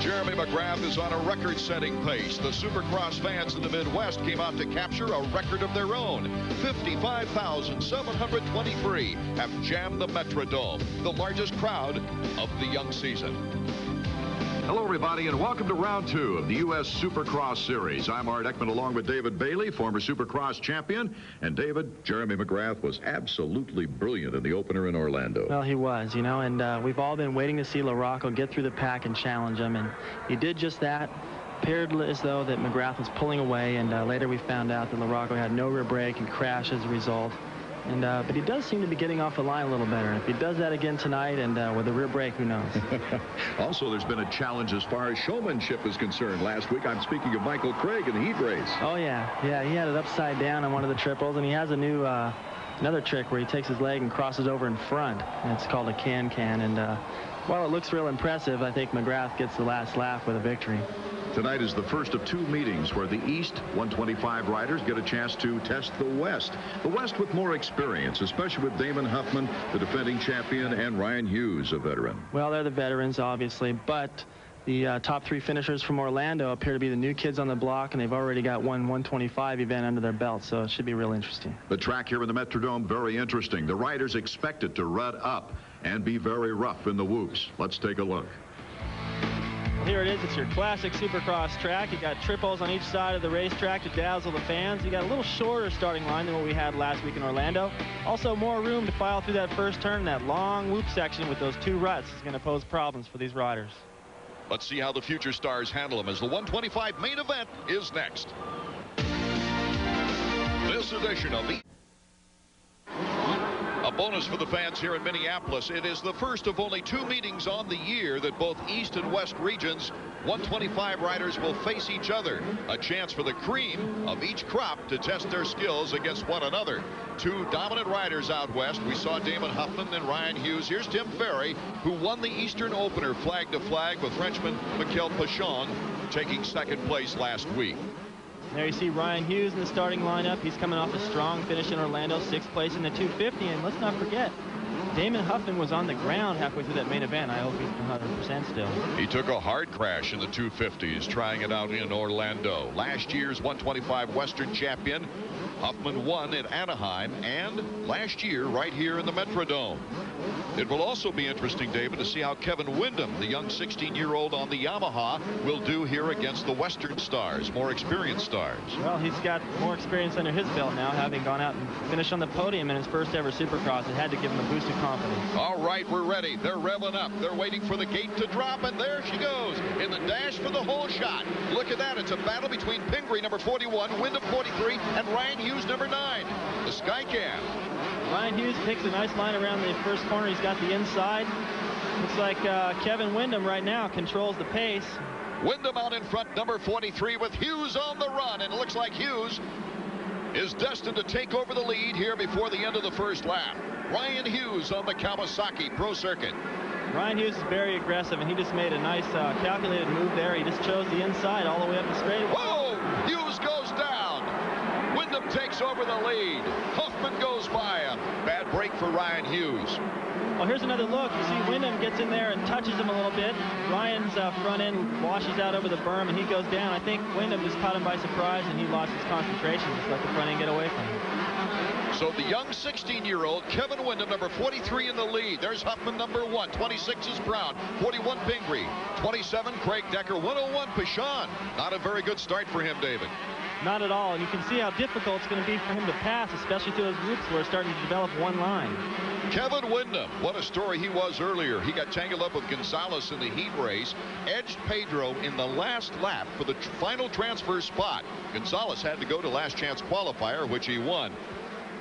Jeremy McGrath is on a record-setting pace. The Supercross fans in the Midwest came out to capture a record of their own. 55,723 have jammed the Metrodome, the largest crowd of the young season. Hello, everybody, and welcome to round 2 of the U.S. Supercross Series. I'm Art Ekman along with David Bailey, former Supercross champion. And David, Jeremy McGrath was absolutely brilliant in the opener in Orlando. Well, he was, you know, and we've all been waiting to see LaRocco get through the pack and challenge him, and he did just that. Appeared as though that McGrath was pulling away, and later we found out that LaRocco had no rear brake and crashed as a result. And but he does seem to be getting off the line a little better. If he does that again tonight and with a rear brake, who knows? Also, there's been a challenge as far as showmanship is concerned. Last week, I'm speaking of Michael Craig in the heat race. Oh, yeah. Yeah, he had it upside down on one of the triples, and he has a new another trick where he takes his leg and crosses over in front. And it's called a can-can. And while it looks real impressive, I think McGrath gets the last laugh with a victory. Tonight is the first of 2 meetings where the East 125 riders get a chance to test the West. The West with more experience, especially with Damon Huffman, the defending champion, and Ryan Hughes, a veteran. Well, they're the veterans, obviously, but the top 3 finishers from Orlando appear to be the new kids on the block, and they've already got one 125 event under their belt, so it should be real interesting. The track here in the Metrodome, very interesting. The riders expect it to rut up and be very rough in the whoops. Let's take a look. Well, here it is. It's your classic Supercross track. You got triples on each side of the racetrack to dazzle the fans. You got a little shorter starting line than what we had last week in Orlando. Also, more room to file through that first turn. That long whoop section with those 2 ruts is going to pose problems for these riders. Let's see how the future stars handle them as the 125 main event is next. This edition of the A bonus for the fans here in Minneapolis. It is the first of only 2 meetings on the year that both East and West regions 125 riders will face each other. A chance for the cream of each crop to test their skills against one another. 2 dominant riders out west. We saw Damon Huffman and Ryan Hughes. Here's Tim Ferry, who won the Eastern opener flag to flag with Frenchman Mikel Pichon taking 2nd place last week. There you see Ryan Hughes in the starting lineup. He's coming off a strong finish in Orlando, 6th place in the 250. And let's not forget, Damon Huffman was on the ground halfway through that main event. I hope he's 100% still. He took a hard crash in the 250s, trying it out in Orlando. Last year's 125 Western champion, Huffman won at Anaheim and last year right here in the Metrodome. It will also be interesting, David, to see how Kevin Windham, the young 16-year-old on the Yamaha, will do here against the Western stars, more experienced stars. Well, he's got more experience under his belt now, having gone out and finished on the podium in his first ever Supercross. It had to give him a boost of confidence. All right, we're ready. They're revving up. They're waiting for the gate to drop, and there she goes in the dash for the whole shot. Look at that. It's a battle between Pingree, number 41, Windham, 43, and Ryan Hughes, number 9. The Skycam. Ryan Hughes picks a nice line around the first corner. He's got the inside. Looks like Kevin Windham right now controls the pace. Windham out in front, number 43, with Hughes on the run. And it looks like Hughes is destined to take over the lead here before the end of the first lap. Ryan Hughes on the Kawasaki Pro Circuit. Ryan Hughes is very aggressive, and he just made a nice calculated move there. He just chose the inside all the way up the straightaway. Whoa! Hughes goes down. Windham takes over the lead. Huffman goes by him. Bad break for Ryan Hughes. Well, here's another look. You see Windham gets in there and touches him a little bit. Ryan's front end washes out over the berm, and he goes down. I think Windham just caught him by surprise, and he lost his concentration. Just let the front end get away from him. So the young 16-year-old Kevin Windham, number 43 in the lead. There's Huffman, number 1. 26 is Brown. 41 Pingree. 27 Craig Decker. 101 Pichon. Not a very good start for him, David. Not at all. And you can see how difficult it's going to be for him to pass, especially through those groups where it's starting to develop one line. Kevin Windham, what a story he was earlier. He got tangled up with Gonzalez in the heat race, edged Pedro in the last lap for the final transfer spot. Gonzalez had to go to last chance qualifier, which he won.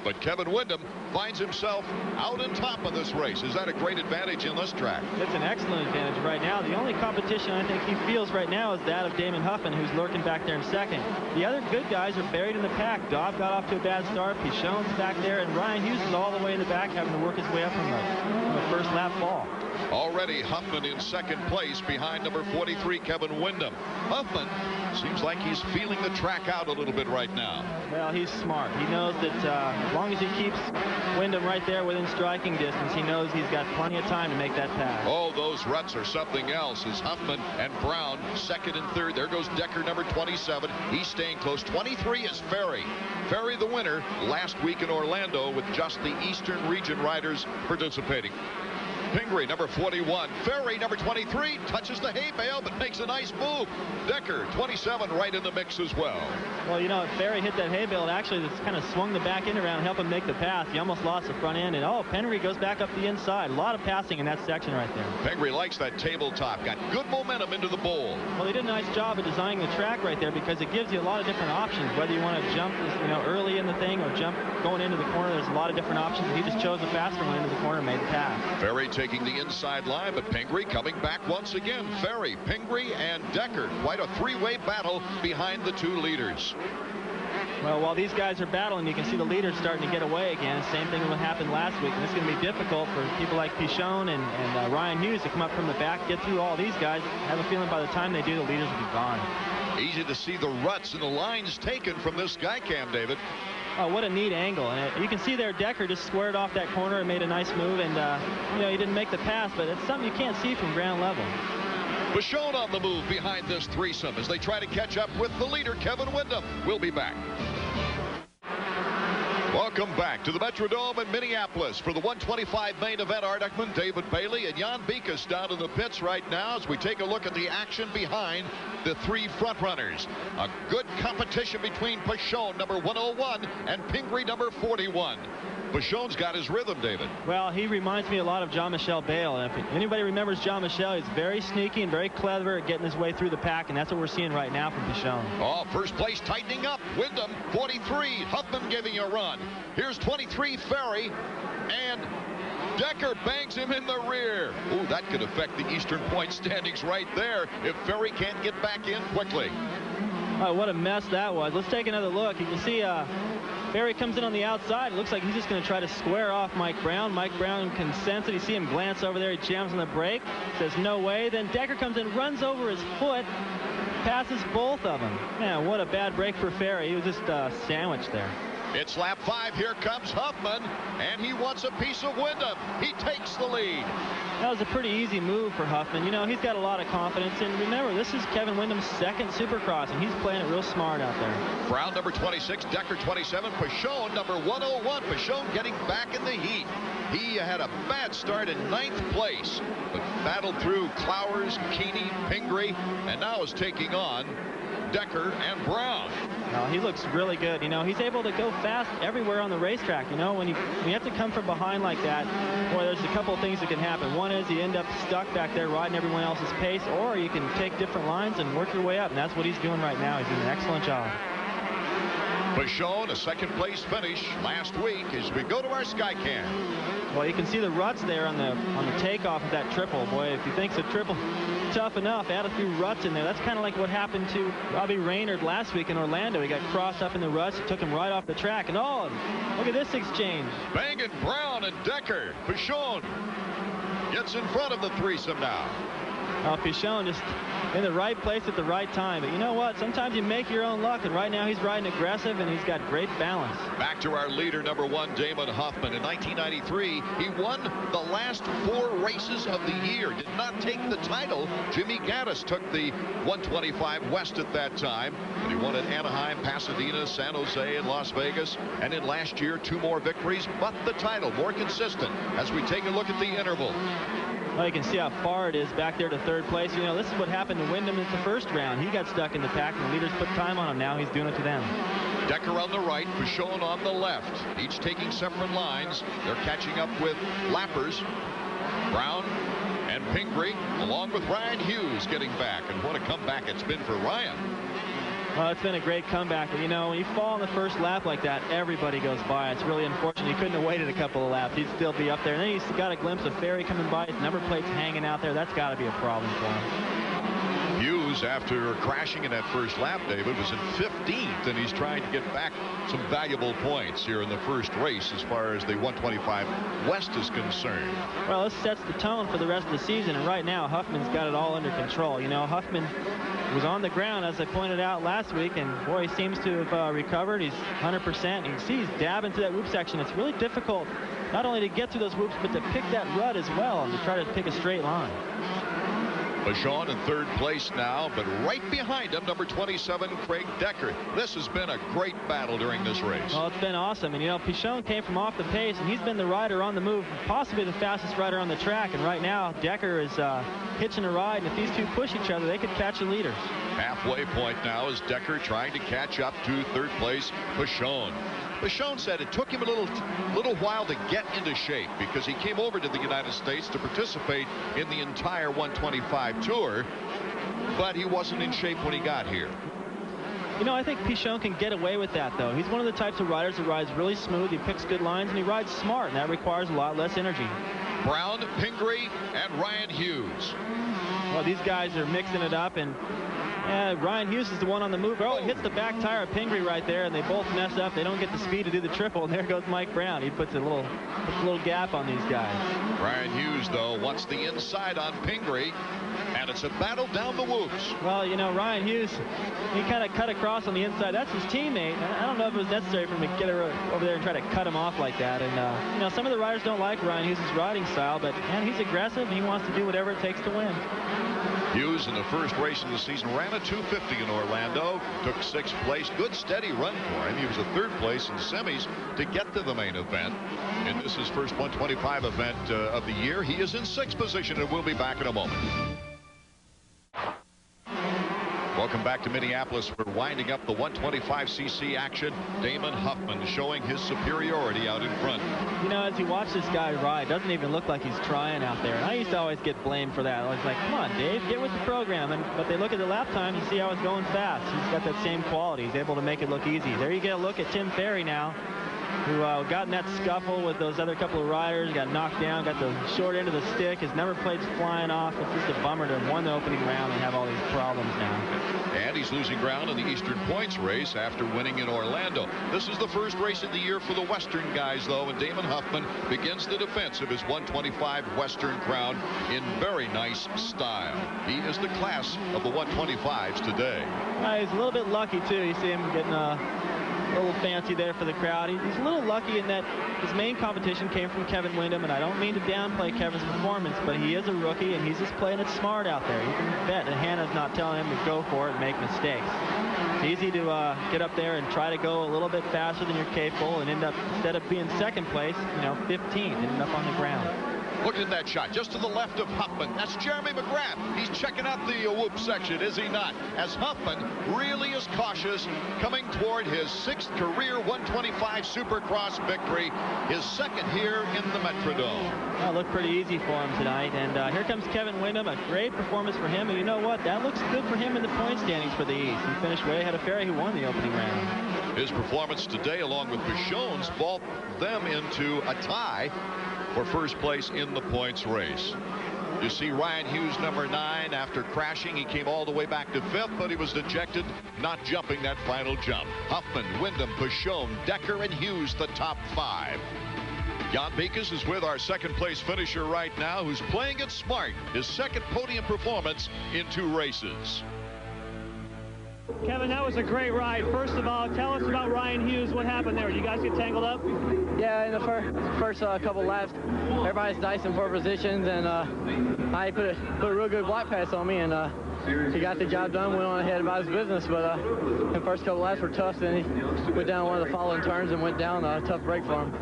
But Kevin Windham finds himself out on top of this race. Is that a great advantage in this track? It's an excellent advantage right now. The only competition I think he feels right now is that of Damon Huffman, who's lurking back there in second. The other good guys are buried in the pack. Dobb got off to a bad start. Pichon's back there, and Ryan Hughes is all the way in the back, having to work his way up from the first lap fall. Already Huffman in second place behind number 43, Kevin Windham. Huffman seems like he's feeling the track out a little bit right now. Well, he's smart. He knows that as long as he keeps Windham right there within striking distance, he knows he's got plenty of time to make that pass. Oh, those ruts are something else. As Huffman and Brown second and third. There goes Decker, number 27. He's staying close. 23 is Ferry. Ferry, the winner last week in Orlando with just the Eastern region riders participating. Pingree, number 41. Ferry, number 23, touches the hay bale but makes a nice move. Decker, 27, right in the mix as well. Well, you know, if Ferry hit that hay bale, it actually just kind of swung the back end around and helped him make the pass. He almost lost the front end, and oh, Pingree goes back up the inside. A lot of passing in that section right there. Pingree likes that tabletop. Got good momentum into the bowl. Well, he did a nice job of designing the track right there because it gives you a lot of different options. Whether you want to jump, you know, early in the thing or jump going into the corner, there's a lot of different options. He just chose the faster one into the corner and made the pass. Ferry taking the inside line, but Pingree coming back once again. Ferry, Pingree, and Decker. Quite a three-way battle behind the two leaders. Well, while these guys are battling, you can see the leaders starting to get away again. Same thing that happened last week. And it's going to be difficult for people like Pichon and Ryan Hughes to come up from the back, get through all these guys. I have a feeling by the time they do, the leaders will be gone. Easy to see the ruts and the lines taken from this sky cam, David. Oh, what a neat angle. And you can see there Decker just squared off that corner and made a nice move. And, you know, he didn't make the pass, but it's something you can't see from ground level. Pichon on the move behind this threesome as they try to catch up with the leader, Kevin Windham. We'll be back. Welcome back to the Metrodome in Minneapolis for the 125 main event. Art Ekman, David Bailey, and Jan Beekes down in the pits right now as we take a look at the action behind the three front runners. A good competition between Pichon, number 101, and Pingree, number 41. Pichon's got his rhythm, David. Well, he reminds me a lot of Jean-Michel Bale. And if anybody remembers Jean-Michel, he's very sneaky and very clever at getting his way through the pack, and that's what we're seeing right now from Pichon. Oh, first place tightening up. Windham, 43. Huffman giving a run. Here's 23, Ferry, and Decker bangs him in the rear. Ooh, that could affect the Eastern Point standings right there if Ferry can't get back in quickly. Oh, what a mess that was. Let's take another look. You can see Ferry comes in on the outside. It looks like he's just going to try to square off Mike Brown. Mike Brown can sense it. You see him glance over there. He jams on the brake. Says, no way. Then Decker comes in, runs over his foot, passes both of them. Man, what a bad break for Ferry. He was just sandwiched there. It's lap 5. Here comes Huffman, and he wants a piece of Windham. He takes the lead. That was a pretty easy move for Huffman. You know, he's got a lot of confidence. And remember, this is Kevin Windham's second Supercross, and he's playing it real smart out there. Brown, number 26, Decker, 27, Pichon, number 101. Pichon getting back in the heat. He had a bad start in 9th place, but battled through Clowers, Keeney, Pingree, and now is taking on Decker and Brown. Well, he looks really good. You know, he's able to go fast everywhere on the racetrack. You know, when you have to come from behind like that, boy, there's a couple of things that can happen. One is you end up stuck back there riding everyone else's pace, or you can take different lines and work your way up, and that's what he's doing right now. He's doing an excellent job. Pichon, a second place finish last week as we go to our sky cam. Well, you can see the ruts there on the takeoff of that triple. Boy, if he thinks the triple tough enough, add a few ruts in there. That's kind of like what happened to Robbie Raynard last week in Orlando. He got crossed up in the ruts. It took him right off the track. And oh, look at this exchange. Banging Brown and Decker. Pichon gets in front of the threesome now. Pichon just in the right place at the right time. But you know what? Sometimes you make your own luck, and right now he's riding aggressive, and he's got great balance. Back to our leader, number 1, Damon Huffman. In 1993, he won the last 4 races of the year. Did not take the title. Jimmy Gaddis took the 125 West at that time. But he won at Anaheim, Pasadena, San Jose, and Las Vegas. And in last year, 2 more victories, but the title more consistent as we take a look at the interval. Well, you can see how far it is back there to 3rd place. You know, this is what happened to Windham in the first round. He got stuck in the pack, and the leaders put time on him. Now he's doing it to them. Decker on the right, Pichon on the left. Each taking separate lines. They're catching up with lappers. Brown and Pingree, along with Ryan Hughes getting back. And what a comeback it's been for Ryan. Well, it's been a great comeback. But, you know, when you fall in the first lap like that, everybody goes by. It's really unfortunate. He couldn't have waited a couple of laps. He'd still be up there. And then he's got a glimpse of Ferry coming by. His number plate's hanging out there. That's got to be a problem for him. Hughes Hughes, after crashing in that first lap, David, was in 15th, and he's trying to get back some valuable points here in the first race as far as the 125 West is concerned. Well, this sets the tone for the rest of the season, and right now Huffman's got it all under control. You know, Huffman was on the ground, as I pointed out last week, and boy, he seems to have recovered. He's 100%. You can see he's dabbing to that whoop section. It's really difficult not only to get through those whoops, but to pick that rut as well and to try to pick a straight line. Bichon in third place now, but right behind him, number 27, Craig Decker. This has been a great battle during this race. Well, it's been awesome. And, you know, Bichon came from off the pace, and he's been the rider on the move, possibly the fastest rider on the track. And right now, Decker is hitching a ride, and if these two push each other, they could catch the leaders. Halfway point now is Decker trying to catch up to third place, Bichon. Bichon said it took him a little while to get into shape because he came over to the United States to participate in the entire 125 tour, but he wasn't in shape when he got here. You know, I think Bichon can get away with that, though. He's one of the types of riders that rides really smooth. He picks good lines, and he rides smart, and that requires a lot less energy. Brown, Pingree, and Ryan Hughes. Well, these guys are mixing it up, and Ryan Hughes is the one on the move. Oh, it hits the back tire of Pingree right there, and they both mess up. They don't get the speed to do the triple, and there goes Mike Brown. He puts a little gap on these guys. Ryan Hughes, though, wants the inside on Pingree, and it's a battle down the whoops. Well, you know, Ryan Hughes, he kind of cut across on the inside. That's his teammate. I don't know if it was necessary for him to get over there and try to cut him off like that. And, you know, some of the riders don't like Ryan Hughes' riding style, but, man, he's aggressive, and he wants to do whatever it takes to win. Hughes in the first race of the season ran a 250 in Orlando, took 6th place. Good steady run for him. He was a 3rd place in semis to get to the main event. And this is his first 125 event of the year. He is in 6th position, and we'll be back in a moment. Welcome back to Minneapolis. We're winding up the 125cc action. Damon Huffman showing his superiority out in front. You know, as you watch this guy ride, doesn't even look like he's trying out there. And I used to always get blamed for that. I was like, come on, Dave, get with the program. But they look at the lap times and see how it's going fast. He's got that same quality. He's able to make it look easy. There you get a look at Tim Ferry now, who got in that scuffle with those other couple of riders, got knocked down, got the short end of the stick. His number plate's flying off. It's just a bummer to have won the opening round and have all these problems now. And he's losing ground in the Eastern Points race after winning in Orlando. This is the first race of the year for the Western guys, though, and Damon Huffman begins the defense of his 125 Western crown in very nice style. He is the class of the 125s today. He's a little bit lucky, too. You see him getting a little fancy there for the crowd. He's a little lucky in that his main competition came from Kevin Windham, and I don't mean to downplay Kevin's performance, but he is a rookie, and he's just playing it smart out there. You can bet that Hannah's not telling him to go for it and make mistakes. It's easy to get up there and try to go a little bit faster than you're capable and end up, instead of being 2nd place, you know, 15th, end up on the ground. Look at that shot just to the left of Huffman. That's Jeremy McGrath. He's checking out the whoop section, is he not? As Huffman really is cautious, coming toward his 6th career 125 Supercross victory, his 2nd here in the Metrodome. That looked pretty easy for him tonight. And here comes Kevin Windham. A great performance for him. And you know what? That looks good for him in the point standings for the East. He finished way ahead of Ferry, who won the opening round. His performance today, along with Bichon's, vault them into a tie for first place in the points race. You see Ryan Hughes, number 9, after crashing, he came all the way back to 5th, but he was dejected, not jumping that final jump. Huffman, Windham, Bichon, Decker, and Hughes, the top 5. Jan Beekes is with our 2nd place finisher right now, who's playing it smart. His 2nd podium performance in 2 races. Kevin, that was a great ride. First of all, tell us about Ryan Hughes. What happened there? Did you guys get tangled up? Yeah, in the first couple laps, everybody's dicing for positions, and I put a real good block pass on me, and he got the job done, went on ahead about his business. But the first couple laps were tough. Then he went down one of the following turns and went down a tough break for him.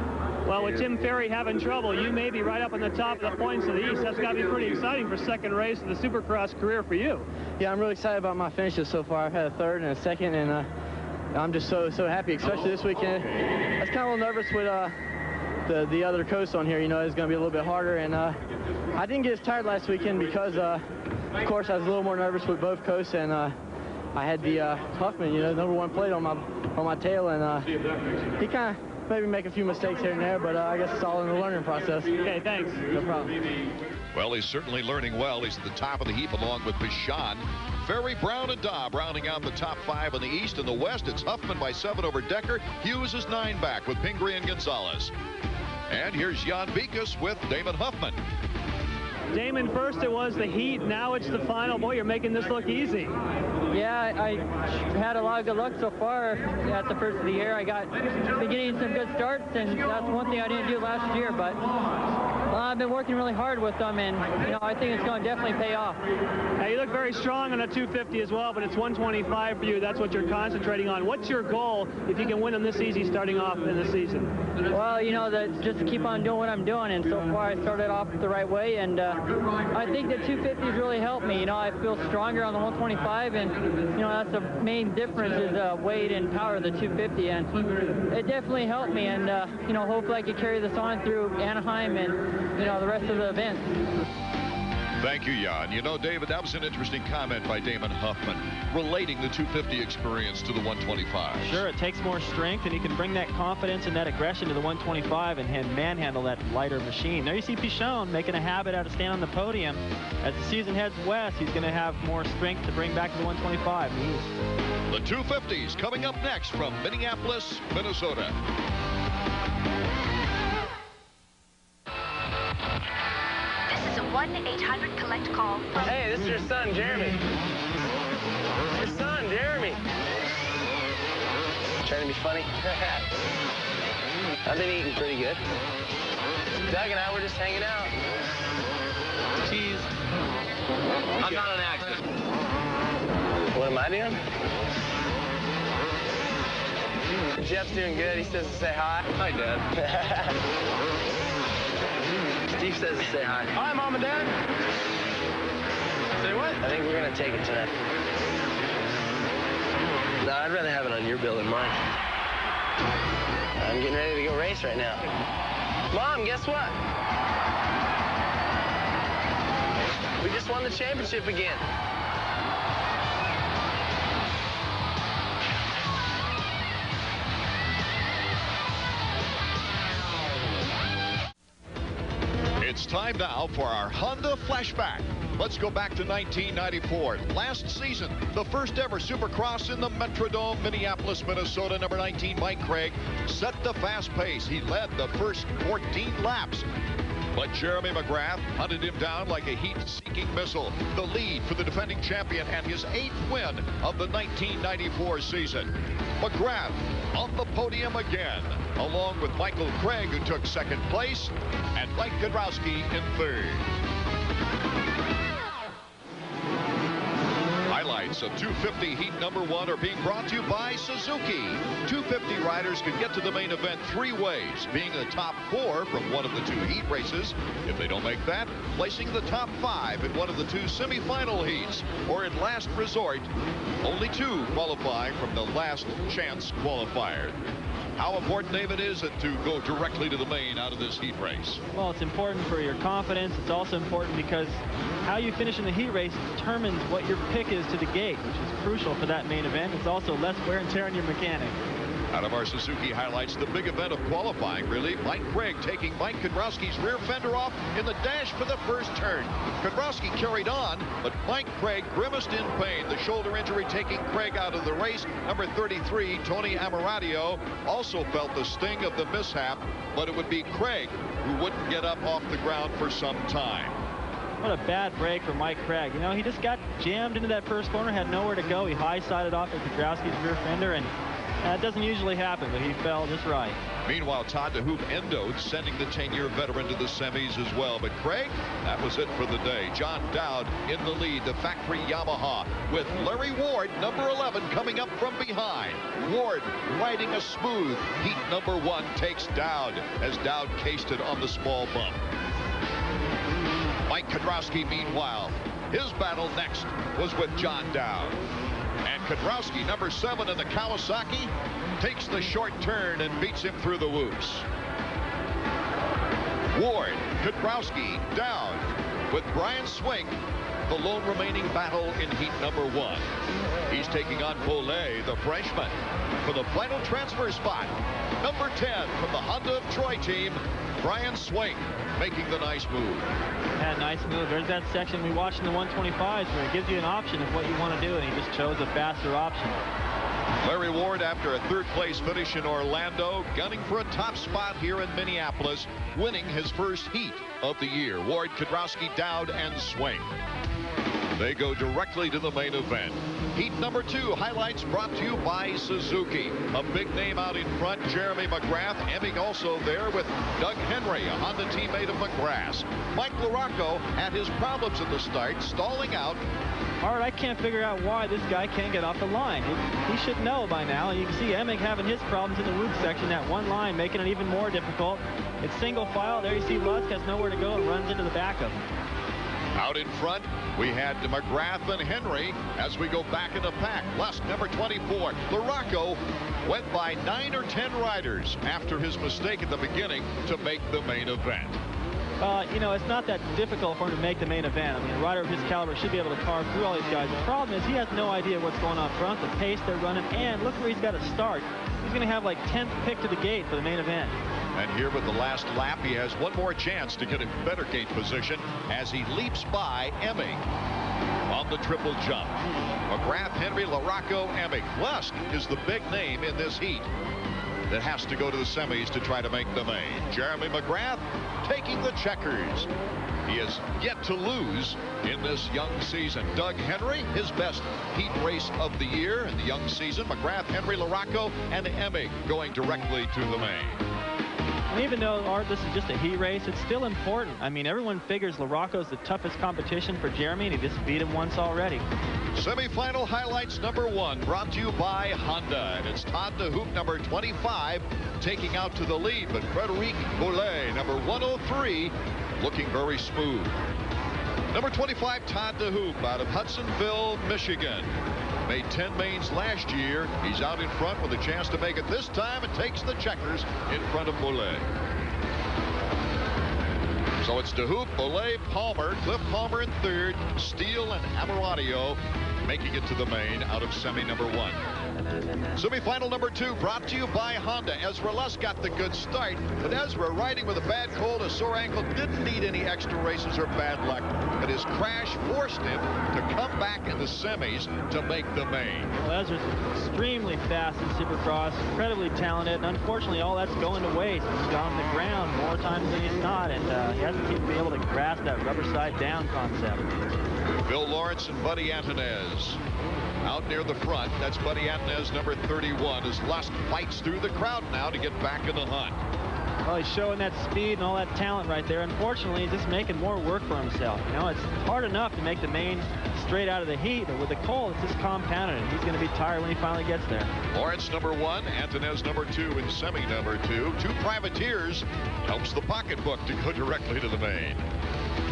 Well, with Tim Ferry having trouble, you may be right up on the top of the points of the East. That's got to be pretty exciting for 2nd race of the Supercross career for you. Yeah, I'm really excited about my finishes so far. I've had a 3rd and a 2nd, and I'm just so happy, especially this weekend. I was kind of a little nervous with the other coast on here. You know, it's going to be a little bit harder, and I didn't get as tired last weekend because, of course, I was a little more nervous with both coasts, and I had the Huffman, you know, number 1 plate on my tail, and he kind of maybe make a few mistakes here and there, but I guess it's all in the learning process. Okay, thanks. No problem. Well, he's certainly learning well. He's at the top of the heap along with Bichon. Ferry, Brown, and Daub rounding out the top 5 in the East. In the West, it's Huffman by 7 over Decker. Hughes is 9 back with Pingree and Gonzalez. And here's Jan Beekes with Damon Huffman. Damon, first it was the heat, now it's the final. Boy, you're making this look easy. Yeah, I had a lot of good luck so far at the first of the year. Been getting some good starts, and that's one thing I didn't do last year, but I've been working really hard with them, and I think it's going to definitely pay off. Now, you look very strong on a 250 as well, but it's 125 for you. That's what you're concentrating on. What's your goal if you can win them this easy starting off in the season? Well, just to keep on doing what I'm doing, and so far I started off the right way, and I think the 250s really helped me. I feel stronger on the 125, and that's the main difference is weight and power of the 250, and it definitely helped me, and hopefully I can carry this on through Anaheim and the rest of the event. Thank you, Jan. David, that was an interesting comment by Damon Huffman, relating the 250 experience to the 125. Sure, it takes more strength, and you can bring that confidence and that aggression to the 125 and manhandle that lighter machine. There you see Bichon making a habit out of staying on the podium. As the season heads west, he's going to have more strength to bring back to the 125. The 250s coming up next from Minneapolis, Minnesota. This is a 1-800-COLLECT call from... Hey, this is your son, Jeremy. Your son, Jeremy. Trying to be funny? I've been eating pretty good. Doug and I were just hanging out. Cheese. I'm not an actor. What am I doing? Jeff's doing good. He says to say hi. Hi, Dad. Steve says to say hi. Hi, Mom and Dad. Say what? I think we're going to take it tonight. No, I'd rather have it on your bill than mine. I'm getting ready to go race right now. Mom, guess what? We just won the championship again. It's time now for our Honda Flashback. Let's go back to 1994. Last season, the first ever Supercross in the Metrodome, Minneapolis, Minnesota. Number 19, Mike Craig, set the fast pace. He led the first 14 laps. But Jeremy McGrath hunted him down like a heat-seeking missile. The lead for the defending champion and his 8th win of the 1994 season. McGrath on the podium again, along with Michael Craig, who took 2nd place, and Mike Kudrowski in 3rd. Highlights of 250 heat number 1 are being brought to you by Suzuki. 250 riders can get to the main event 3 ways: being the top 4 from one of the 2 heat races. If they don't make that, placing the top 5 in one of the 2 semifinal heats, or in last resort, only 2 qualifying from the last chance qualifier. How important, David, is it to go directly to the main out of this heat race? Well, it's important for your confidence. It's also important because how you finish in the heat race determines what your pick is to the gate, which is crucial for that main event. It's also less wear and tear on your mechanic. Out of our Suzuki highlights, the big event of qualifying, really. Mike Craig taking Mike Kudrowski's rear fender off in the dash for the first turn. Kudrowski carried on, but Mike Craig grimaced in pain. The shoulder injury taking Craig out of the race. Number 33, Tony Amaradio, also felt the sting of the mishap, but it would be Craig who wouldn't get up off the ground for some time. What a bad break for Mike Craig. He just got jammed into that first corner, had nowhere to go. He high-sided off at Kudrowski's rear fender, and that doesn't usually happen, but he fell just right. Meanwhile, Todd DeHoop Endo sending the 10-year veteran to the semis as well. But Craig, that was it for the day. John Dowd in the lead, the factory Yamaha, with Larry Ward, number 11, coming up from behind. Ward riding a smooth heat number 1 takes Dowd as Dowd cased it on the small bump. Mike Kudrowski, meanwhile, his battle next was with John Dowd. And Kudrowski, number 7 in the Kawasaki, takes the short turn and beats him through the whoops. Ward, Kudrowski, Dowd, with Brian Swink, the lone remaining battle in heat number 1. He's taking on Bollet, the freshman, for the final transfer spot. Number 10 from the Honda of Troy team, Brian Swink, making the nice move. Yeah, nice move. There's that section we watched in the 125s where it gives you an option of what you want to do, and he just chose a faster option. Larry Ward, after a third-place finish in Orlando, gunning for a top spot here in Minneapolis, winning his first heat of the year. Ward, Kedrowski, Dowd, and Swain. They go directly to the main event. Heat number 2, highlights brought to you by Suzuki. A big name out in front, Jeremy McGrath. Emming also there with Doug Henry, a Honda teammate of McGrath's. Mike LaRocco had his problems at the start, stalling out. Art, I can't figure out why this guy can't get off the line. He should know by now. You can see Emming having his problems in the Whoop section. That one line making it even more difficult. It's single file. There you see Lusk has nowhere to go and runs into the back of him. Out in front, we had McGrath and Henry as we go back in the pack. Lusk, number 24. LaRocco went by 9 or 10 riders after his mistake at the beginning to make the main event. You know, it's not that difficult for him to make the main event. I mean, a rider of his caliber should be able to carve through all these guys. The problem is he has no idea what's going on front, the pace they're running, and look where he's got to start. He's going to have like 10th pick to the gate for the main event. And here with the last lap, he has one more chance to get in better gate position as he leaps by Emming on the triple jump. McGrath, Henry, LaRocco, Emming. Lusk is the big name in this heat that has to go to the semis to try to make the main. Jeremy McGrath taking the checkers. He has yet to lose in this young season. Doug Henry, his best heat race of the year in the young season. McGrath, Henry, LaRocco, and Emming going directly to the main. And even though, Art, this is just a heat race, it's still important. I mean, everyone figures LaRocco's the toughest competition for Jeremy, and he just beat him once already. Semi-final highlights number 1 brought to you by Honda. And it's Todd DeHoop, number 25, taking out to the lead. But Frederic Boulay, number 103, looking very smooth. Number 25, Todd DeHoop out of Hudsonville, Michigan. Made 10 mains last year. He's out in front with a chance to make it this time and takes the checkers in front of Boulay. So it's DeHoop, Boulay, Palmer, Cliff Palmer in third, Steele and Amaradio making it to the main out of semi number 1. Semi-final number 2 brought to you by Honda. Ezra Lusk got the good start, but Ezra, riding with a bad cold, a sore ankle, didn't need any extra races or bad luck. But his crash forced him to come back in the semis to make the main. Well, Ezra's extremely fast in Supercross, incredibly talented, and unfortunately all that's going to waste. He's on the ground more times than he's not, and he hasn't been able to grasp that rubber side down concept. Bill Lawrence and Buddy Antonez out near the front. That's Buddy Antonez, number 31, as Lusk fights through the crowd now to get back in the hunt. Well, he's showing that speed and all that talent right there. Unfortunately, he's just making more work for himself. You know, it's hard enough to make the main straight out of the heat, but with the cold, it's just compounded, and he's going to be tired when he finally gets there. Lawrence, number 1, Antonez, number 2, and Semi, number 2. 2 privateers helps the pocketbook to go directly to the main.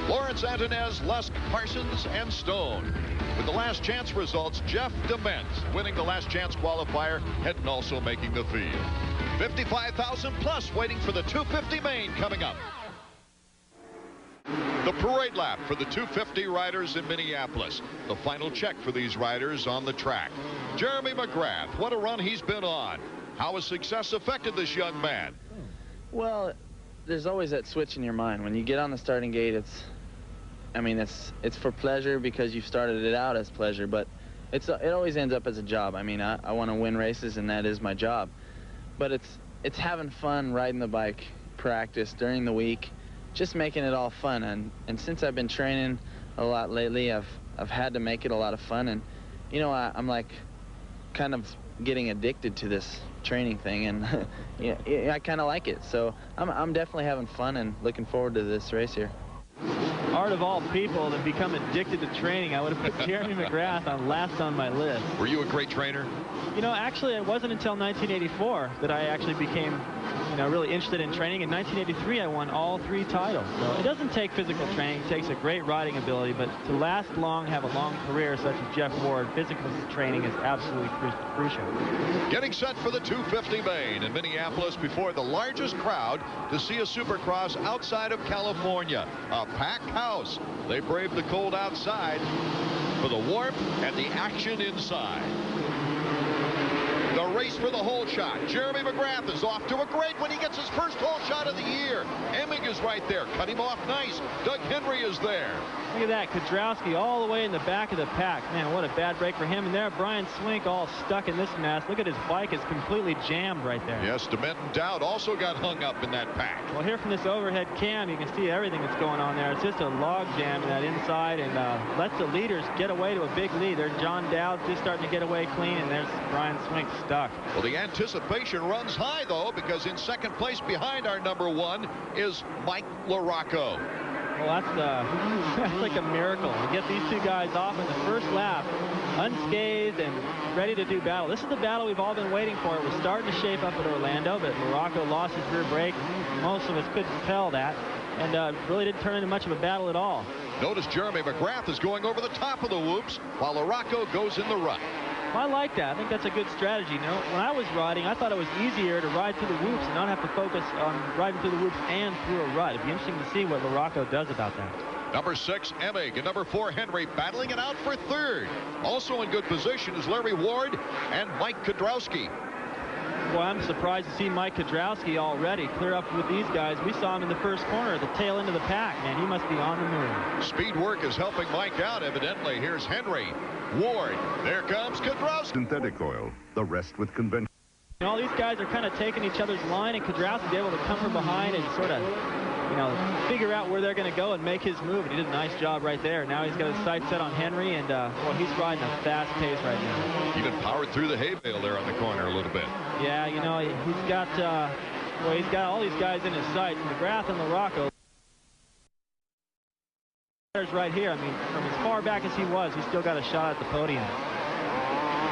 Lawrence, Antonez, Lusk, Parsons, and Stone. With the last chance results, Jeff Dement winning the last chance qualifier, Hedden also making the field. 55,000 plus waiting for the 250 main coming up. The parade lap for the 250 riders in Minneapolis. The final check for these riders on the track. Jeremy McGrath, what a run he's been on. How has success affected this young man? Well, there's always that switch in your mind. When you get on the starting gate, it's for pleasure because you've started it out as pleasure, but it always ends up as a job. I mean, I want to win races, and that is my job. But it's having fun riding the bike, practice during the week, just making it all fun. And since I've been training a lot lately, I've had to make it a lot of fun. And you know, I'm like kind of getting addicted to this training thing, and yeah, I kind of like it. So I'm definitely having fun and looking forward to this race here. Art, of all people to become addicted to training, I would have put Jeremy McGrath on last on my list. Were you a great trainer? You know, actually, it wasn't until 1984 that I actually became, you know, really interested in training. In 1983, I won all 3 titles. So it doesn't take physical training. It takes a great riding ability, but to last long, have a long career such as Jeff Ward, physical training is absolutely crucial. Getting set for the 250 main in Minneapolis before the largest crowd to see a Supercross outside of California. A packed house. They braved the cold outside for the warmth and the action inside. The race for the hole shot. Jeremy McGrath is off to a great one. He gets his first hole shot of the year. Emig is right there. Cut him off nice. Doug Henry is there. Look at that. Kudrowski all the way in the back of the pack. Man, what a bad break for him. And there, Brian Swink all stuck in this mess. Look at his bike is completely jammed right there. Yes, DeMenton Dowd also got hung up in that pack. Well, here from this overhead cam, you can see everything that's going on there. It's just a log jam in that inside, and lets the leaders get away to a big lead. There's John Dowd just starting to get away clean, and there's Brian Swink stuck. Well, the anticipation runs high, though, because in second place behind our number one is Mike LaRocco. Well, that's like a miracle. To get these two guys off in the first lap, unscathed and ready to do battle. This is the battle we've all been waiting for. It was starting to shape up at Orlando, but LaRocco lost his rear brake. Most of us couldn't tell that, and really didn't turn into much of a battle at all. Notice Jeremy McGrath is going over the top of the whoops, while LaRocco goes in the rut. I like that. I think that's a good strategy. You know, when I was riding, I thought it was easier to ride through the whoops and not have to focus on riding through the whoops and through a rut. It'd be interesting to see what LaRocco does about that. Number 6, Emig, and number 4, Henry, battling it out for third. Also in good position is Larry Ward and Mike Kudrowski. Well, I'm surprised to see Mike Kudrowski already clear up with these guys. We saw him in the first corner at the tail end of the pack. Man, he must be on the move. Speed work is helping Mike out, evidently. Here's Henry. Ward. There comes Kudrowski. Synthetic oil, the rest with conventional. All these guys are kind of taking each other's line, and Kudrowski's able to come from behind and sort of, you know, figure out where they're going to go and make his move. And he did a nice job right there. Now he's got his sights set on Henry, and well, he's riding a fast pace right now. Even powered through the hay bale there on the corner a little bit. Yeah, you know, he's got well, he's got all these guys in his sights. McGrath and LaRocco right here. I mean, from as far back as he was, he's still got a shot at the podium.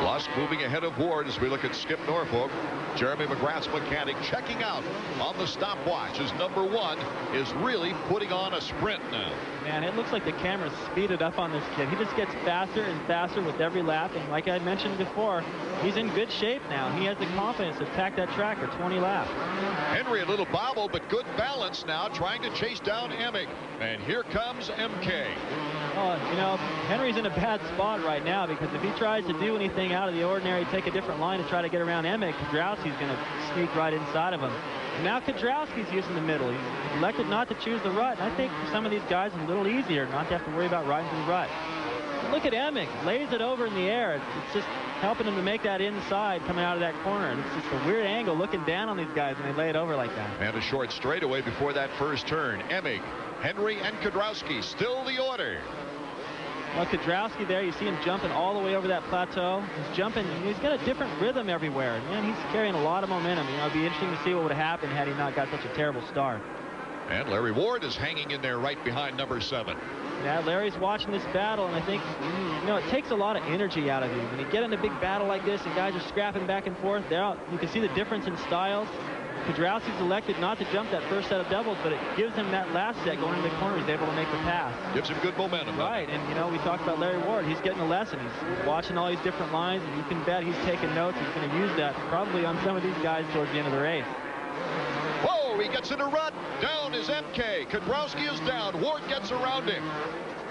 Lusk moving ahead of Ward as we look at Skip Norfolk. Jeremy McGrath's mechanic checking out on the stopwatch as number 1 is really putting on a sprint now. Man, it looks like the camera's speeded up on this kid. He just gets faster and faster with every lap, and like I mentioned before, he's in good shape now. He has the confidence to attack that track for 20 laps. Henry a little bobble, but good balance now, trying to chase down Emig. And here comes MK. Oh, you know, Henry's in a bad spot right now, because if he tries to do anything out of the ordinary, take a different line to try to get around Emig, Kudrowski's going to sneak right inside of him. And now Kudrowski's using the middle. He's elected not to choose the rut. And I think for some of these guys, it's a little easier not to have to worry about riding through the rut. But look at Emig, lays it over in the air. It's just helping him to make that inside coming out of that corner. And it's just a weird angle looking down on these guys when they lay it over like that. And a short straightaway before that first turn. Emig, Henry, and Kudrowski still the order. Well, Kudrowski there, you see him jumping all the way over that plateau. He's jumping, he's got a different rhythm everywhere. Man, he's carrying a lot of momentum. You know, it'd be interesting to see what would have happened had he not got such a terrible start. And Larry Ward is hanging in there right behind number 7. Yeah, Larry's watching this battle, and I think, you know, it takes a lot of energy out of you. When you get in a big battle like this and guys are scrapping back and forth, you can see the difference in styles. Kudrowski's elected not to jump that first set of doubles, but it gives him that last set going into the corner. He's able to make the pass. Gives him good momentum. Right, and you know, we talked about Larry Ward. He's getting a lesson. He's watching all these different lines, and you can bet he's taking notes. He's going to use that probably on some of these guys towards the end of the race. Whoa, he gets in a rut. Down is MK. Kudrowski is down. Ward gets around him.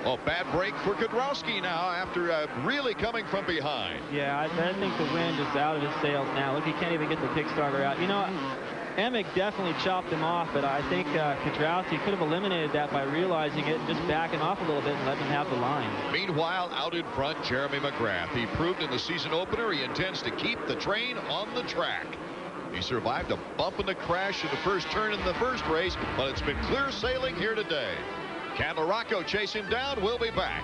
Oh, bad break for Kudrowski now after really coming from behind. Yeah, I think the wind is out of his sails now. Look, he can't even get the kick starter out. You know, Emig definitely chopped him off, but I think Kudrowski could have eliminated that by realizing it and just backing off a little bit and letting him have the line. Meanwhile, out in front, Jeremy McGrath. He proved in the season opener he intends to keep the train on the track. He survived a bump and a crash in the first turn in the first race, but it's been clear sailing here today. Can LaRocco chase him down? We'll be back.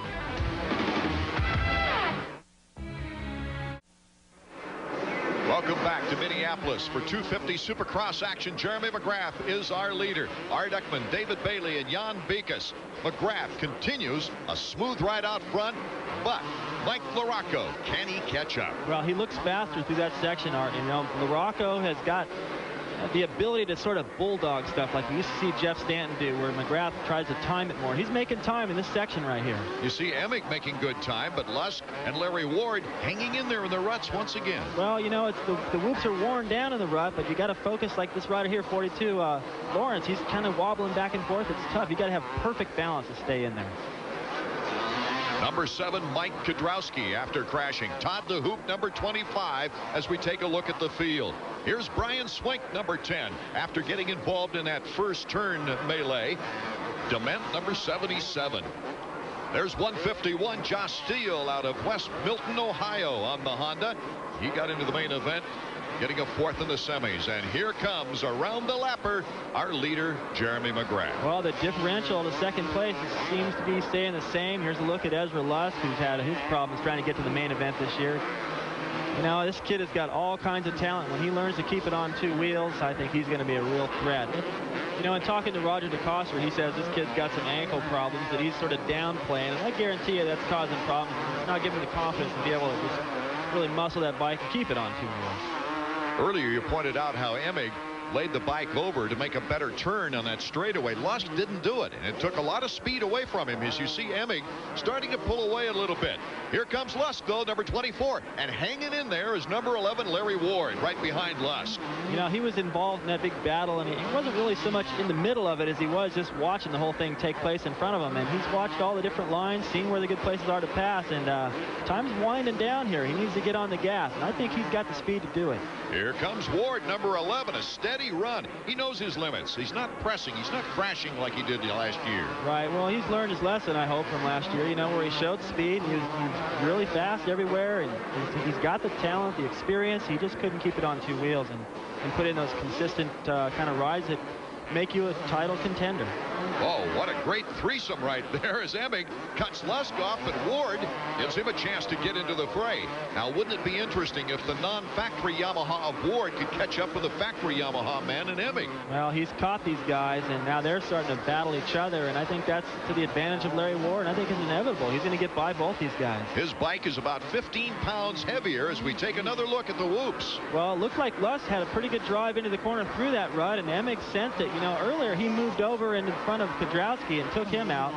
Welcome back to Minneapolis for 250 Supercross action. Jeremy McGrath is our leader. Art Eckman, David Bailey, and Jan Beekes. McGrath continues a smooth ride out front, but Mike LaRocco, can he catch up? Well, he looks faster through that section, Art. You know, LaRocco has got the ability to sort of bulldog stuff like we used to see Jeff Stanton do, where McGrath tries to time it more. He's making time in this section right here. You see Emig making good time, but Lusk and Larry Ward hanging in there in the ruts once again. Well, you know, it's the whoops are worn down in the rut, but you got to focus like this rider here, 42, Lawrence. He's kind of wobbling back and forth. It's tough. You got to have perfect balance to stay in there. Number 7, Mike Kudrowski after crashing. Todd the Hoop, number 25, as we take a look at the field. Here's Brian Swink, number 10, after getting involved in that first turn melee. Dement, number 77. There's 151, Josh Steele out of West Milton, Ohio on the Honda. He got into the main event, getting a 4th in the semis. And here comes around the lapper our leader, Jeremy McGrath. Well, the differential to second place seems to be staying the same. Here's a look at Ezra Lusk, who's had his problems trying to get to the main event this year. You know, this kid has got all kinds of talent. When he learns to keep it on 2 wheels, I think he's going to be a real threat. You know, in talking to Roger DeCoster, he says this kid's got some ankle problems that he's sort of downplaying, and I guarantee you that's causing problems. It's not giving him the confidence to be able to just really muscle that bike and keep it on 2 wheels. Earlier, you pointed out how Emig laid the bike over to make a better turn on that straightaway. Lusk didn't do it, and it took a lot of speed away from him, as you see Emig starting to pull away a little bit. Here comes Lusk, though, number 24, and hanging in there is number 11, Larry Ward, right behind Lusk. You know, he was involved in that big battle, and he wasn't really so much in the middle of it as he was just watching the whole thing take place in front of him. And he's watched all the different lines, seen where the good places are to pass, and time's winding down here. He needs to get on the gas, and I think he's got the speed to do it. Here comes Ward, number 11, a steady run. He knows his limits. He's not pressing. He's not crashing like he did last year. Right. Well, he's learned his lesson, I hope, from last year, you know, where he showed speed. He was really fast everywhere, and he's got the talent, the experience. He just couldn't keep it on 2 wheels and put in those consistent kind of rides that make you a title contender. Oh, what a great threesome right there as Emig cuts Lusk off, but Ward gives him a chance to get into the fray. Now, wouldn't it be interesting if the non-factory Yamaha of Ward could catch up with the factory Yamaha man in Emig? Well, he's caught these guys, and now they're starting to battle each other, and I think that's to the advantage of Larry Ward. I think it's inevitable. He's going to get by both these guys. His bike is about 15 pounds heavier as we take another look at the whoops. Well, it looked like Lusk had a pretty good drive into the corner through that rut, and Emig sensed it. You know, earlier he moved over in front of Kudrowski and took him out.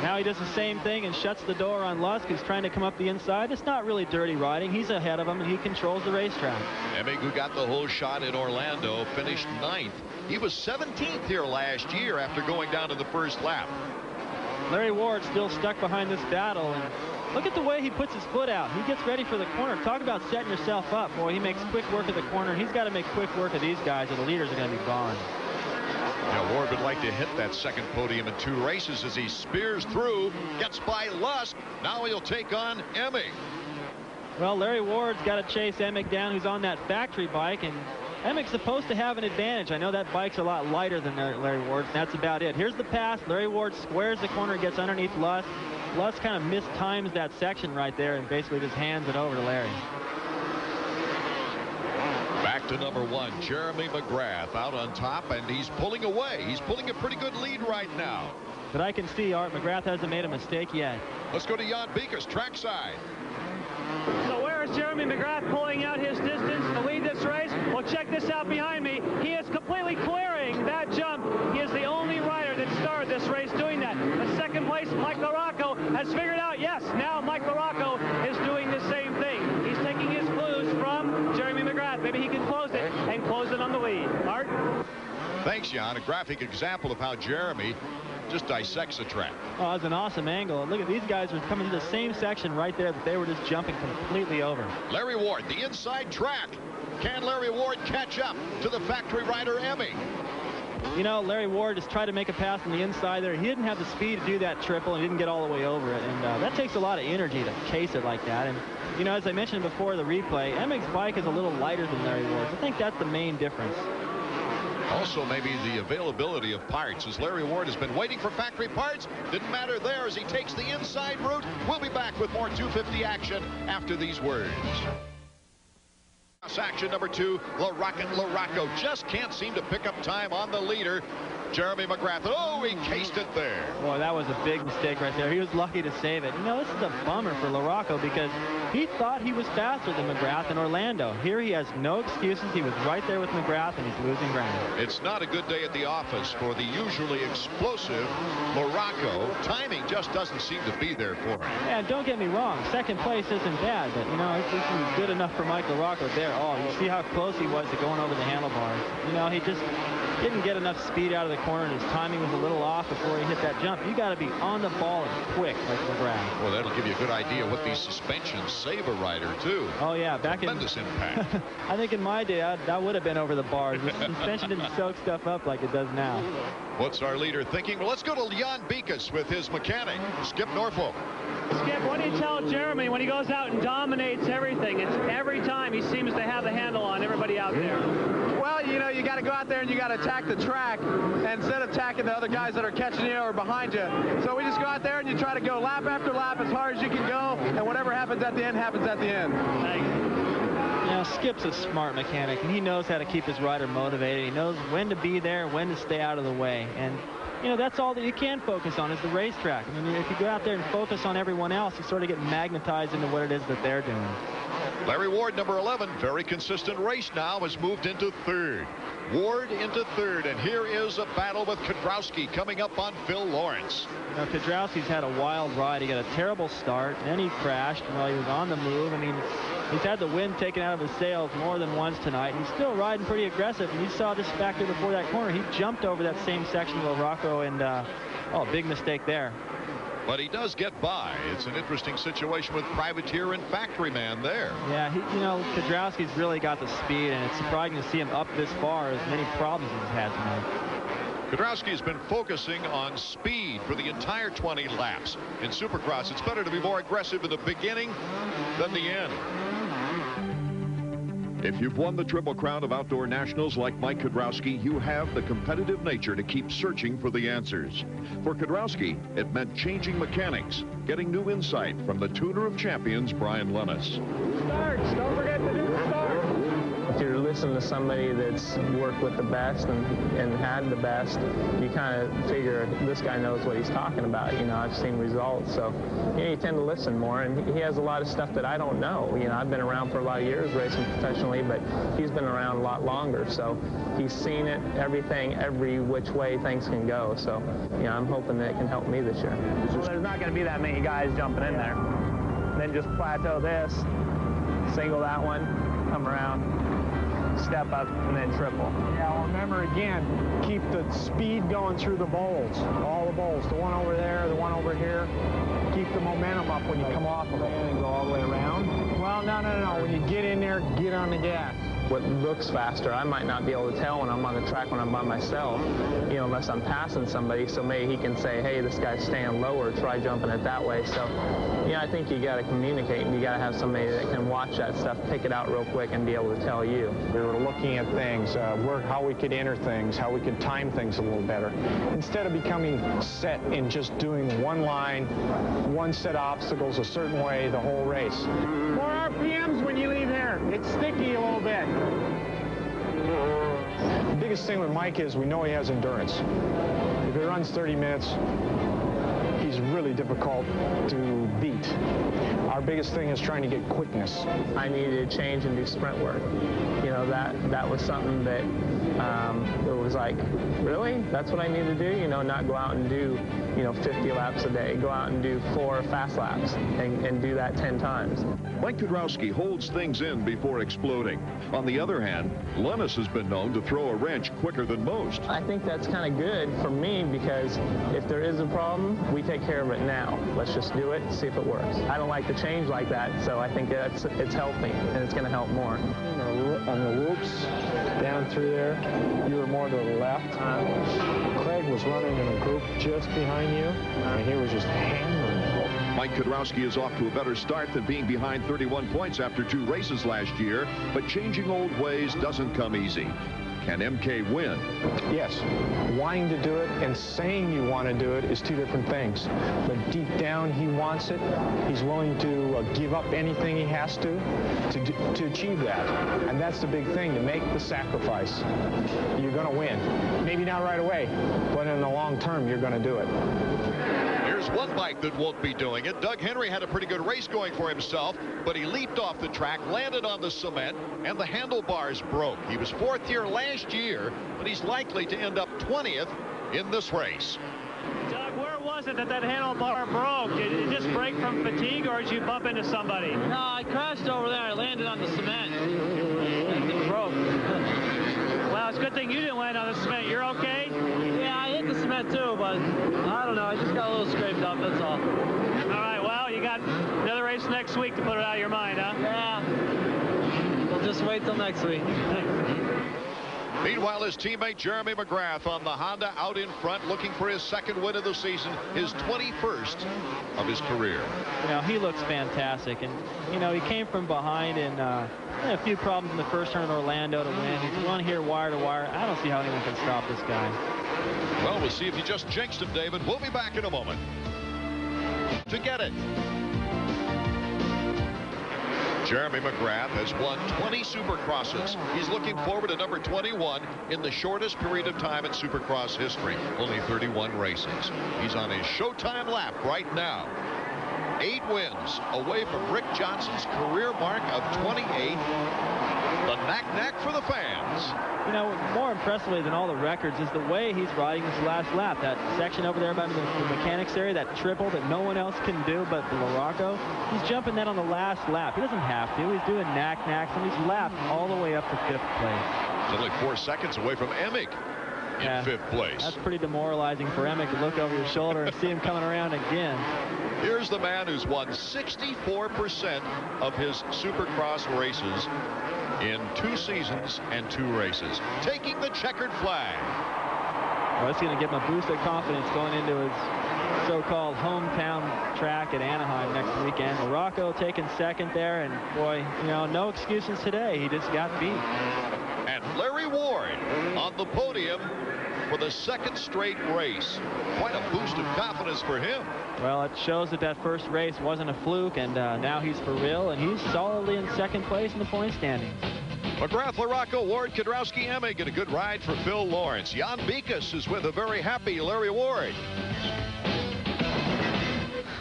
Now he does the same thing and shuts the door on Lusk, who's trying to come up the inside. It's not really dirty riding. He's ahead of him, and he controls the racetrack. Emig, who got the whole shot in Orlando, finished 9th. He was 17th here last year after going down to the first lap. Larry Ward still stuck behind this battle, and look at the way he puts his foot out. He gets ready for the corner. Talk about setting yourself up. Boy, he makes quick work of the corner. He's got to make quick work of these guys, or the leaders are going to be gone. Yeah, Ward would like to hit that second podium in 2 races as he spears through, gets by Lusk. Now he'll take on Emig. Well, Larry Ward's got to chase Emig down, who's on that factory bike, and Emig's supposed to have an advantage. I know that bike's a lot lighter than Larry Ward's, and that's about it. Here's the pass. Larry Ward squares the corner, gets underneath Lusk. Lusk kind of mistimes that section right there and basically just hands it over to Larry. Back to number 1, Jeremy McGrath out on top, and he's pulling away. He's pulling a pretty good lead right now. But I can see Art McGrath hasn't made a mistake yet. Let's go to Jan Beekers, trackside. So where is Jeremy McGrath pulling out his distance to lead this race? Well, check this out behind me. He is completely clearing that jump. He is the only rider that started this race doing that. The second place, Mike LaRocco, has figured out, yes, now Mike LaRocco is doing the same thing. He's taking his clues from Jeremy McGrath. Maybe he can close it and close it on the lead. Art? Thanks, Jan. A graphic example of how Jeremy just dissects the track. Oh, that's an awesome angle. Look at these guys are coming to the same section right there that they were just jumping completely over. Larry Ward, the inside track. Can Larry Ward catch up to the factory rider Emig? You know, Larry Ward just tried to make a pass on the inside there. He didn't have the speed to do that triple and didn't get all the way over it. And that takes a lot of energy to case it like that. And, you know, as I mentioned before the replay, Emig's bike is a little lighter than Larry Ward's. I think that's the main difference. Also, maybe the availability of parts, as Larry Ward has been waiting for factory parts. Didn't matter there as he takes the inside route. We'll be back with more 250 action after these words. Action number 2, LaRocco just can't seem to pick up time on the leader, Jeremy McGrath. Oh, he cased it there. Boy, that was a big mistake right there. He was lucky to save it. You know, this is a bummer for LaRocco because he thought he was faster than McGrath in Orlando. Here he has no excuses. He was right there with McGrath, and he's losing ground. It's not a good day at the office for the usually explosive LaRocco. Timing just doesn't seem to be there for him. Yeah, don't get me wrong. Second place isn't bad, but, you know, this is good enough for Mike LaRocco there. Oh, you see how close he was to going over the handlebars. You know, he just didn't get enough speed out of the corner and his timing was a little off before he hit that jump. You got to be on the ball and quick like McGrath. Well, that'll give you a good idea what these suspensions save a rider, too. Oh, yeah. Tremendous impact. I think in my day, that would have been over the bars. The suspension didn't soak stuff up like it does now. What's our leader thinking? Well, let's go to Jan Beekes with his mechanic, Skip Norfolk. Skip, what do you tell Jeremy when he goes out and dominates everything? It's every time he seems to have the handle on everybody out there. Well, you know, you got to go out there and you got to attack the track instead of attacking the other guys that are catching you or behind you. So we just go out there and you try to go lap after lap as hard as you can go, and whatever happens at the end happens at the end. Now, Skip's a smart mechanic, and he knows how to keep his rider motivated. He knows when to be there, when to stay out of the way. And you know, that's all that you can focus on is the racetrack. I mean, if you go out there and focus on everyone else, you sort of get magnetized into what it is that they're doing. Larry Ward, number 11, very consistent race now, has moved into third. Ward into third, and here is a battle with Kedrowski coming up on Phil Lawrence. You know, Kedrowski's had a wild ride. He got a terrible start, and then he crashed while he was on the move. I mean, he's had the wind taken out of his sails more than once tonight. He's still riding pretty aggressive, and you saw this back there before that corner. He jumped over that same section of Rocco, and oh, big mistake there. But he does get by. It's an interesting situation with privateer and factory man there. Yeah, you know, Kedrowski's really got the speed, and it's surprising to see him up this far as many problems he's had tonight. Kedrowski has been focusing on speed for the entire 20 laps. In Supercross, it's better to be more aggressive in the beginning than the end. If you've won the Triple Crown of Outdoor Nationals like Mike Kedrowski, you have the competitive nature to keep searching for the answers. For Kedrowski, it meant changing mechanics, getting new insight from the tuner of champions, Brian Lennis. Starts, don't forget to do the start. If you're listening to somebody that's worked with the best and had the best, you kind of figure this guy knows what he's talking about. You know, I've seen results, so you know, you tend to listen more, and he has a lot of stuff that I don't know. You know, I've been around for a lot of years racing professionally, but he's been around a lot longer, so he's seen it, everything, every which way things can go. So, you know, I'm hoping that it can help me this year. Well, there's not going to be that many guys jumping in there. Then just plateau this, single that one, come around, step up, and then triple. Yeah, well, remember again, keep the speed going through the bowls, all the bowls, the one over there, the one over here. Keep the momentum up when you come off of it. And go all the way around. Well, no. When you get in there, get on the gas. What looks faster, I might not be able to tell when I'm on the track when I'm by myself, you know, unless I'm passing somebody. So maybe he can say, hey, this guy's staying lower, try jumping it that way. So, yeah, I think you got to communicate, and you got to have somebody that can watch that stuff, pick it out real quick, and be able to tell you. We were looking at things, how we could enter things, how we could time things a little better. Instead of becoming set in just doing one line, one set of obstacles a certain way the whole race. More RPMs when you leave here. It's sticky a little bit. The biggest thing with Mike is we know he has endurance. If he runs 30 minutes, he's really difficult to beat. Our biggest thing is trying to get quickness. I needed to change and do sprint work. You know, that was something that it was like, really? That's what I need to do? You know, not go out and do, you know, 50 laps a day. Go out and do 4 fast laps and do that 10 times. Mike Kedrowski holds things in before exploding. On the other hand, Lennis has been known to throw a wrench quicker than most. I think that's kind of good for me because if there is a problem, we take care of it now. Let's just do it and see if it works. I don't like to change like that, so I think it's healthy and it's going to help more. On the whoops, down through there, you were more to the left. Craig was running in a group just behind you, and he was just hammering it. Mike Kedrowski is off to a better start than being behind 31 points after 2 races last year, but changing old ways doesn't come easy. Can MK win? Yes. Wanting to do it and saying you want to do it is 2 different things. But deep down, he wants it. He's willing to give up anything he has to achieve that. And that's the big thing, to make the sacrifice. You're going to win. Maybe not right away, but in the long term, you're going to do it. Here's one bike that won't be doing it. Doug Henry had a pretty good race going for himself, but he leaped off the track, landed on the cement, and the handlebars broke. He was 4th here last year, but he's likely to end up 20th in this race. Doug, where was it that handlebar broke? Did it just break from fatigue, or did you bump into somebody? No, I crashed over there. I landed on the cement. And it broke. Well, it's a good thing you didn't land on the cement. You're okay? Yeah, that too, but I don't know. I just got a little scraped up, that's all. All right, well, you got another race next week to put it out of your mind, huh? Yeah. We'll just wait till next week. Meanwhile, his teammate Jeremy McGrath on the Honda out in front, looking for his second win of the season, his 21st of his career. You know, he looks fantastic, and you know, he came from behind and had a few problems in the first turn in Orlando to win. He's won here wire to wire. I don't see how anyone can stop this guy. Well, we'll see if you just jinxed him, David. We'll be back in a moment to get it. Jeremy McGrath has won 20 Supercrosses. He's looking forward to number 21 in the shortest period of time in Supercross history. Only 31 races. He's on his showtime lap right now. 8 wins away from Rick Johnson's career mark of 28. The knack for the fans. You know, more impressively than all the records is the way he's riding this last lap. That section over there by the mechanics area, that triple that no one else can do but LaRocco, he's jumping that on the last lap. He doesn't have to. He's doing knacks, and he's lapped all the way up to 5th place. He's only 4 seconds away from Emig in 5th place. That's pretty demoralizing for Emig to look over your shoulder and see him coming around again. Here's the man who's won 64% of his Supercross races in 2 seasons and 2 races, taking the checkered flag. Well, it's going to give him a boost of confidence going into his so-called hometown track at Anaheim next weekend. LaRocco taking 2nd there, and boy, you know, no excuses today. He just got beat. And Larry Ward on the podium for the 2nd straight race. Quite a boost of confidence for him. Well, it shows that that first race wasn't a fluke, and now he's for real, and he's solidly in 2nd place in the point standings. McGrath, LaRocco, Ward, Kudrowski, Emig, and a good ride for Phil Lawrence. Jan Bekus is with a very happy Larry Ward.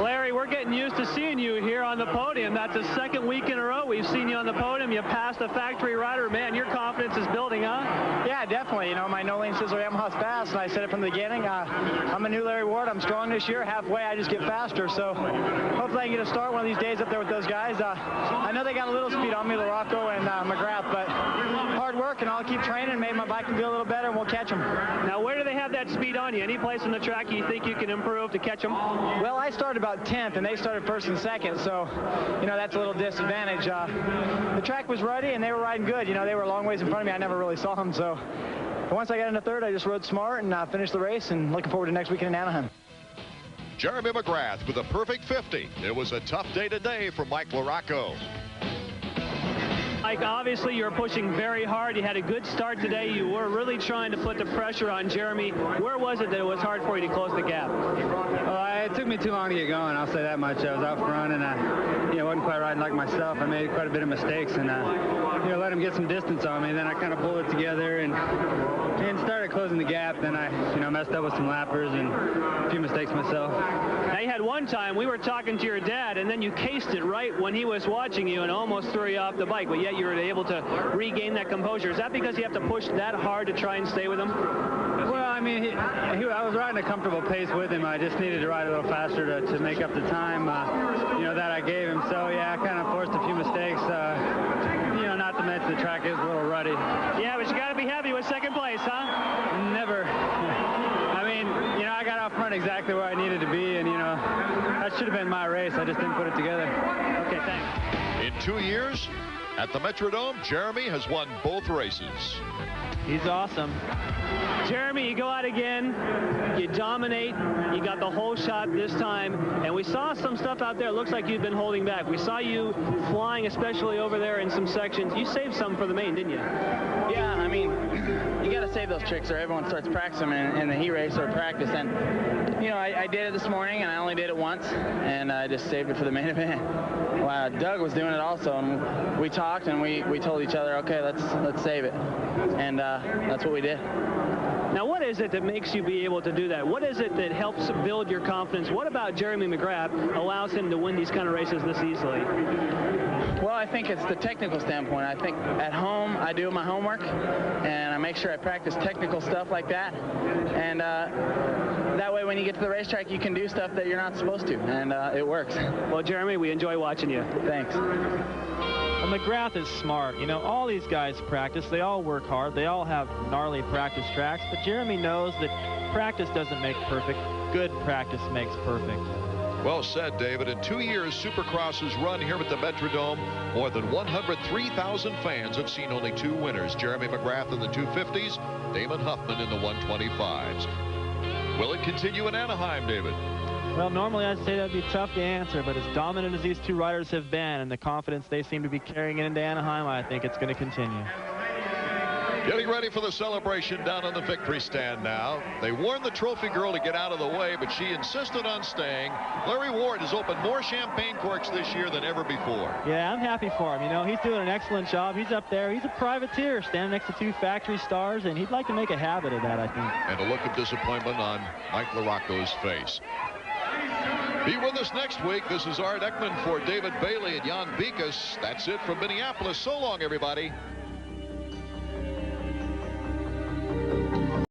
Larry, we're getting used to seeing you here on the podium. That's the 2nd week in a row we've seen you on the podium. You passed a factory rider. Man, your confidence is building, huh? Yeah, definitely. You know, my no-lane Sizzler Yamaha's fast, and I said it from the beginning. I'm a new Larry Ward. I'm strong this year. Halfway, I just get faster. So hopefully I can get a start one of these days up there with those guys. I know they got a little speed on me, LaRocco and McGrath, but hard work, and I'll keep training. Maybe my bike can do a little better, and we'll catch them. Now, where do they have that speed on you? Any place on the track you think you can improve to catch them? Well, I started about 10th, and they started 1st and 2nd, so, you know, that's a little disadvantage. The track was ruddy, and they were riding good. You know, they were a long ways in front of me. I never really saw them, so once I got into 3rd, I just rode smart and finished the race, and looking forward to next weekend in Anaheim. Jeremy McGrath with a perfect 50. It was a tough day today for Mike LaRocco. Mike, obviously you're pushing very hard. You had a good start today. You were really trying to put the pressure on Jeremy. Where was it that it was hard for you to close the gap? Well, it took me too long to get going. I'll say that much. I was out front, and I wasn't quite riding like myself. I made quite a bit of mistakes, and let him get some distance on me. Then I kind of pulled it together and started closing the gap. Then I messed up with some lappers and a few mistakes myself. Now, you had one time we were talking to your dad, and then you cased it right when he was watching you and almost threw you off the bike, but yet you were able to regain that composure. Is that because you have to push that hard to try and stay with him? Well, I mean, I was riding a comfortable pace with him. I just needed to ride a little faster to make up the time, that I gave him. So, yeah, I kind of forced a few mistakes. Not to mention the track is a little ruddy. Yeah, but you got to be happy with 2nd place, huh? Never. I mean, I got out front exactly where I needed to be, and, that should have been my race. I just didn't put it together. Okay, thanks. In 2 years, at the Metrodome, Jeremy has won both races. He's awesome. Jeremy, you go out again, you dominate, you got the whole shot this time, and we saw some stuff out there. It looks like you've been holding back. We saw you flying, especially over there in some sections. You saved some for the main, didn't you? Yeah, I mean, you got to save those tricks or everyone starts practicing in the heat race or practice. And, I did it this morning, and I only did it once, and I just saved it for the main event. Well, Doug was doing it also, and we talked, and we told each other, okay, let's save it. And that's what we did. Now, what is it that makes you be able to do that? What is it that helps build your confidence? What about Jeremy McGrath allows him to win these kind of races this easily? Well, I think it's the technical standpoint. I think at home I do my homework, and I make sure I practice technical stuff like that. And that way when you get to the racetrack, you can do stuff that you're not supposed to, and it works. Well, Jeremy, we enjoy watching you. Thanks. McGrath is smart. You know, all these guys practice. They all work hard. They all have gnarly practice tracks. But Jeremy knows that practice doesn't make perfect. Good practice makes perfect. Well said, David. In 2 years, Supercross has run here at the Metrodome. More than 103,000 fans have seen only 2 winners, Jeremy McGrath in the 250s, Damon Huffman in the 125s. Will it continue in Anaheim, David? Well, normally I'd say that would be tough to answer, but as dominant as these 2 riders have been and the confidence they seem to be carrying it into Anaheim, I think it's going to continue. Getting ready for the celebration down on the victory stand now. They warned the trophy girl to get out of the way, but she insisted on staying. Larry Ward has opened more champagne corks this year than ever before. Yeah, I'm happy for him. You know, he's doing an excellent job. He's up there. He's a privateer standing next to 2 factory stars, and he'd like to make a habit of that, I think. And a look of disappointment on Mike LaRocco's face. Be with us next week. This is Art Ekman for David Bailey and Jan Bikas. That's it from Minneapolis. So long, everybody.